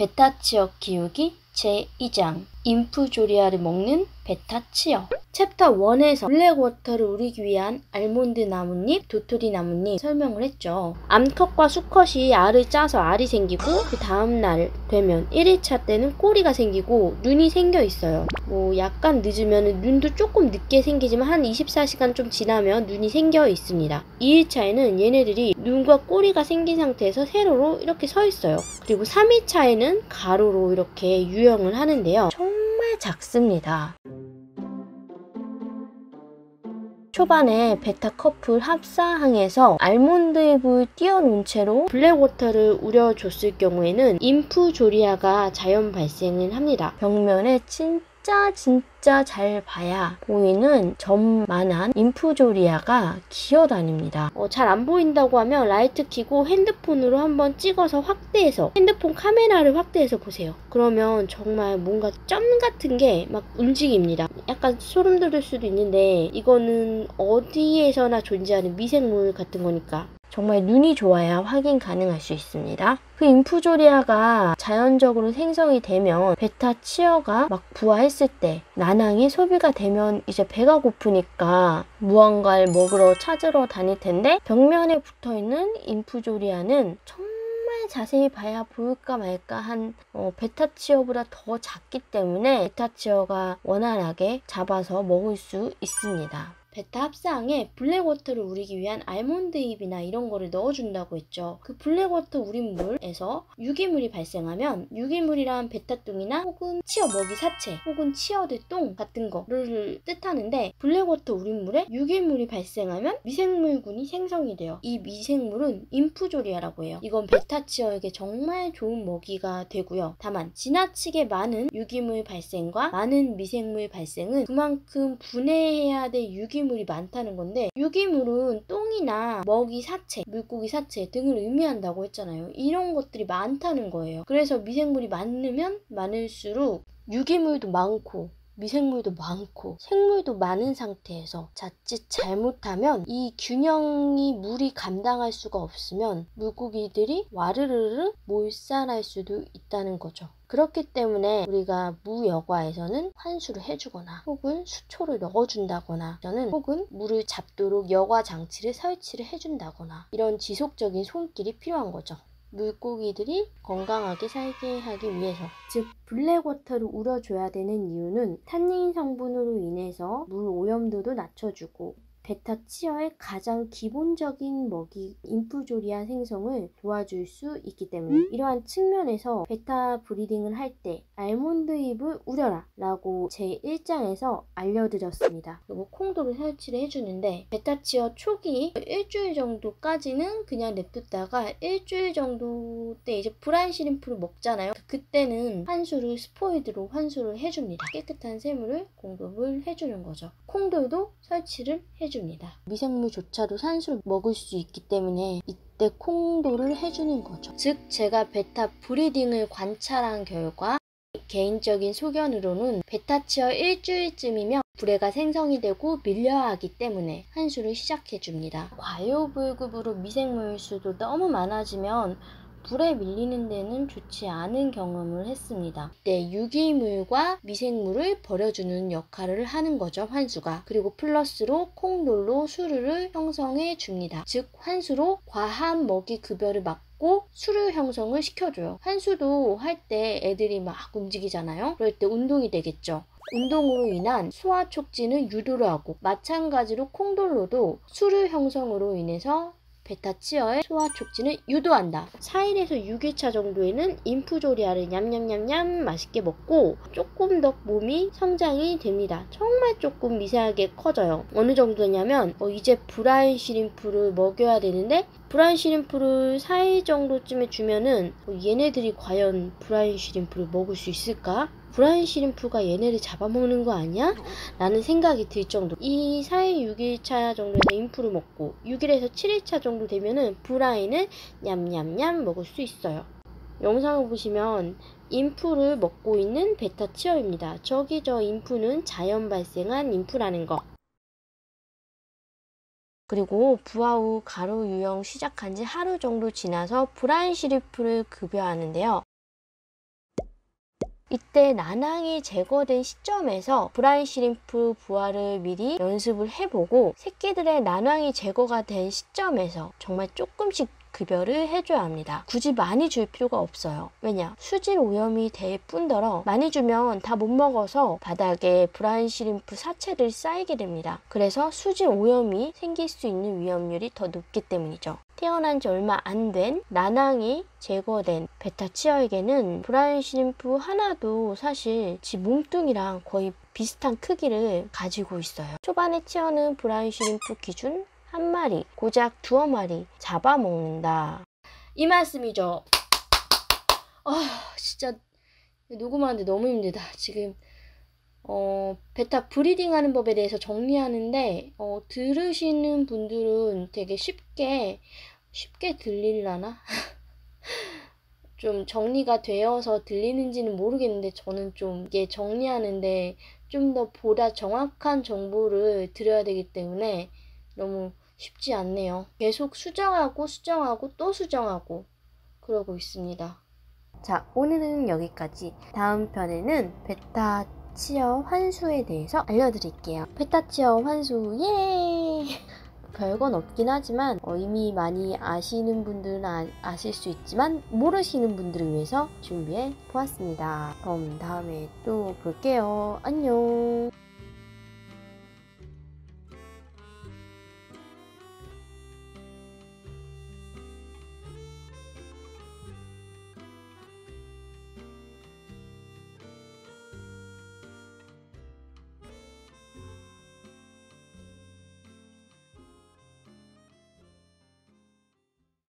베타치어 키우기 제2장 인프조리아를 먹는 베타치어. 챕터 1에서 블랙워터를 우리기 위한 알몬드 나뭇잎, 도토리 나뭇잎 설명을 했죠. 암컷과 수컷이 알을 짜서 알이 생기고 그 다음날 되면 1일차 때는 꼬리가 생기고 눈이 생겨 있어요. 약간 늦으면 눈도 조금 늦게 생기지만 한 24시간 좀 지나면 눈이 생겨 있습니다. 2일차에는 얘네들이 눈과 꼬리가 생긴 상태에서 세로로 이렇게 서 있어요. 그리고 3일차에는 가로로 이렇게 유형을 하는데요. 정말 작습니다. 초반에 베타 커플 합사항에서 알몬드잎을 띄워놓은 채로 블랙워터를 우려줬을 경우에는 인프조리아가 자연 발생을 합니다. 벽면에 진짜 잘 봐야 보이는 점만한 인프조리아가 기어다닙니다. 잘 안 보인다고 하면 라이트 켜고 핸드폰으로 한번 찍어서 확대해서 핸드폰 카메라를 확대해서 보세요. 그러면 정말 뭔가 점 같은 게 막 움직입니다. 약간 소름 돋을 수도 있는데 이거는 어디에서나 존재하는 미생물 같은 거니까 정말 눈이 좋아야 확인 가능할 수 있습니다. 그 인프조리아가 자연적으로 생성이 되면 베타치어가 막 부화했을 때 난항이 소비가 되면 이제 배가 고프니까 무언가를 먹으러 찾으러 다닐 텐데 벽면에 붙어있는 인프조리아는 정말 자세히 봐야 보일까 말까 한 베타치어보다 더 작기 때문에 베타치어가 원활하게 잡아서 먹을 수 있습니다. 베타 합사항에 블랙워터를 우리기 위한 알몬드잎이나 이런 거를 넣어준다고 했죠. 그 블랙워터 우린물에서 유기물이 발생하면 유기물이란 베타똥이나 혹은 치어 먹이 사체 혹은 치어들 똥 같은 거를 뜻하는데 블랙워터 우린물에 유기물이 발생하면 미생물군이 생성이 돼요. 이 미생물은 인프조리아라고 해요. 이건 베타치어에게 정말 좋은 먹이가 되고요. 다만 지나치게 많은 유기물 발생과 많은 미생물 발생은 그만큼 분해해야 될 유기물이 많다는 건데 유기물은 똥이나 먹이 사체, 물고기 사체 등을 의미한다고 했잖아요. 이런 것들이 많다는 거예요. 그래서 미생물이 많으면 많을수록 유기물도 많고 미생물도 많고 생물도 많은 상태에서 자칫 잘못하면 이 균형이 물이 감당할 수가 없으면 물고기들이 와르르르 몰살할 수도 있다는 거죠. 그렇기 때문에 우리가 무여과에서는 환수를 해주거나 혹은 수초를 넣어준다거나 혹은 물을 잡도록 여과 장치를 설치를 해준다거나 이런 지속적인 손길이 필요한 거죠. 물고기들이 건강하게 살게 하기 위해서. 즉 블랙워터를 우려줘야 되는 이유는 탄닌 성분으로 인해서 물 오염도도 낮춰주고 베타치어의 가장 기본적인 먹이 인프조리아 생성을 도와줄 수 있기 때문에 이러한 측면에서 베타 브리딩을 할 때 알몬드잎을 우려라 라고 제1장에서 알려드렸습니다. 그리고 콩도를 설치를 해주는데 베타치어 초기 일주일 정도까지는 그냥 냅뒀다가 일주일 정도 때 이제 브라인 시림프를 먹잖아요. 그때는 환수를 스포이드로 환수를 해줍니다. 깨끗한 샘물을 공급을 해주는 거죠. 콩돌도 설치를 해줍니다. 미생물조차도 산수를 먹을 수 있기 때문에 이때 콩돌을 해주는 거죠. 즉 제가 베타 브리딩을 관찰한 결과 개인적인 소견으로는 베타치어 일주일쯤이면 불해가 생성이 되고 밀려야 하기 때문에 한수를 시작해줍니다. 과요불급으로 미생물 수도 너무 많아지면 불에 밀리는 데는 좋지 않은 경험을 했습니다. 네, 유기물과 미생물을 버려주는 역할을 하는 거죠, 환수가. 그리고 플러스로 콩돌로 수류를 형성해 줍니다. 즉 환수로 과한 먹이 급여를 막고 수류 형성을 시켜줘요. 환수도 할 때 애들이 막 움직이잖아요. 그럴 때 운동이 되겠죠. 운동으로 인한 소화 촉진을 유도를 하고 마찬가지로 콩돌로도 수류 형성으로 인해서 베타치어의 소화 촉진을 유도한다. 4일에서 6일차 정도에는 인프조리아를 냠냠냠냠 맛있게 먹고 조금 더 몸이 성장이 됩니다. 정말 조금 미세하게 커져요. 어느 정도냐면 이제 브라인 시림프를 먹여야 되는데 브라인 시림프를 4일 정도쯤에 주면은 얘네들이 과연 브라인 시림프를 먹을 수 있을까? 브라인 시림프가 얘네를 잡아먹는 거 아니야? 라는 생각이 들 정도. 이 4일, 6일차 정도에서 인프를 먹고 6일에서 7일차 정도 되면은 브라인을 냠냠냠 먹을 수 있어요. 영상을 보시면 인프를 먹고 있는 베타치어입니다. 저기 저 인프는 자연 발생한 인프라는 거. 그리고 부화 후 가로 유형 시작한 지 하루 정도 지나서 브라인 시림프를 급여하는데요. 이때 난항이 제거된 시점에서 브라인 시림프 부화를 미리 연습을 해보고 새끼들의 난항이 제거가 된 시점에서 정말 조금씩 급여를 해줘야 합니다. 굳이 많이 줄 필요가 없어요. 왜냐? 수질 오염이 될 뿐더러 많이 주면 다 못 먹어서 바닥에 브라인 시림프 사체를 쌓이게 됩니다. 그래서 수질 오염이 생길 수 있는 위험률이 더 높기 때문이죠. 태어난 지 얼마 안 된 난항이 제거된 베타 치어에게는 브라인 시림프 하나도 사실 지 몸뚱이랑 거의 비슷한 크기를 가지고 있어요. 초반의 치어는 브라인 시림프 기준 한 마리, 고작 두어 마리 잡아먹는다. 이 말씀이죠. 진짜 녹음하는데 너무 힘들다. 지금 베타 브리딩 하는 법에 대해서 정리하는데 들으시는 분들은 되게 쉽게 들릴라나? 좀 정리가 되어서 들리는지는 모르겠는데 저는 좀 이게 정리하는데 좀 더 보다 정확한 정보를 드려야 되기 때문에 너무 쉽지 않네요. 계속 수정하고 또 수정하고 그러고 있습니다. 자, 오늘은 여기까지. 다음 편에는 베타 치어 환수에 대해서 알려드릴게요. 베타 치어 환수, 예! 별건 없긴 하지만 이미 많이 아시는 분들은 아실 수 있지만 모르시는 분들을 위해서 준비해 보았습니다. 그럼 다음에 또 볼게요. 안녕.